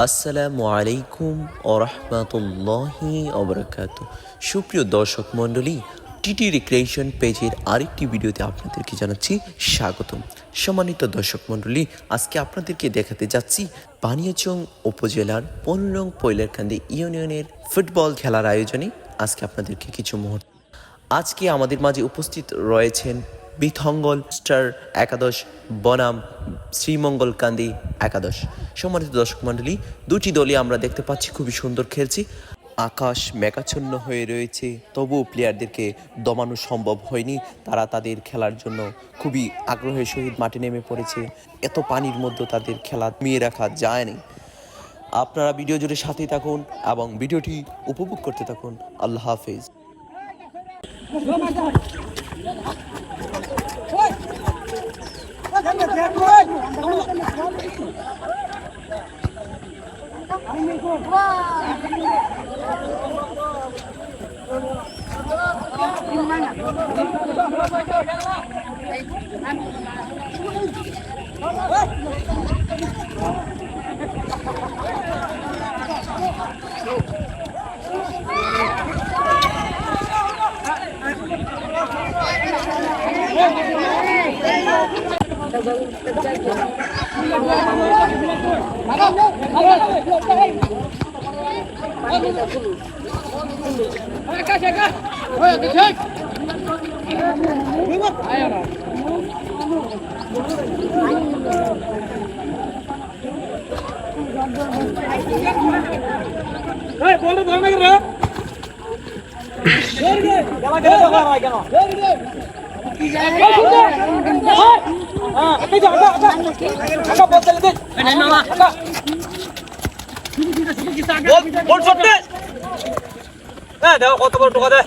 আসসালামু আলাইকুম ওরহমাতুল্লাহি ওবারাকাতু। সুপ্রিয় দর্শক মণ্ডলী, টিটি রিক্রিয়েশন পেজের আরেকটি ভিডিওতে আপনাদেরকে জানাচ্ছি স্বাগতম। সম্মানিত দর্শক মণ্ডলী, আজকে আপনাদেরকে দেখাতে যাচ্ছি বানিয়াচং উপজেলার 15 নং পৈলারকান্দি ইউনিয়নের ফুটবল খেলার আয়োজনে। আজকে আপনাদেরকে কিছু মুহূর্ত, আজকে আমাদের মাঝে উপস্থিত রয়েছেন বিথঙ্গল স্টার একাদশ বনাম শ্রীমঙ্গল কান্দি একাদশ। সম্মানিত দর্শক মণ্ডলী, দুটি দলই আমরা দেখতে পাচ্ছি খুবই সুন্দর খেলছে। আকাশ মেঘাচ্ছন্ন হয়ে রয়েছে, তবুও প্লেয়ারদেরকে দমানো সম্ভব হয়নি। তারা তাদের খেলার জন্য খুবই আগ্রহের সহিত মাঠে নেমে পড়েছে। এত পানির মধ্যে তাদের খেলা থামিয়ে রাখা যায়নি। আপনারা ভিডিও জুড়ে সাথেই থাকুন এবং ভিডিওটি উপভোগ করতে থাকুন। আল্লাহ হাফেজ। কত বড় টোকা দেয়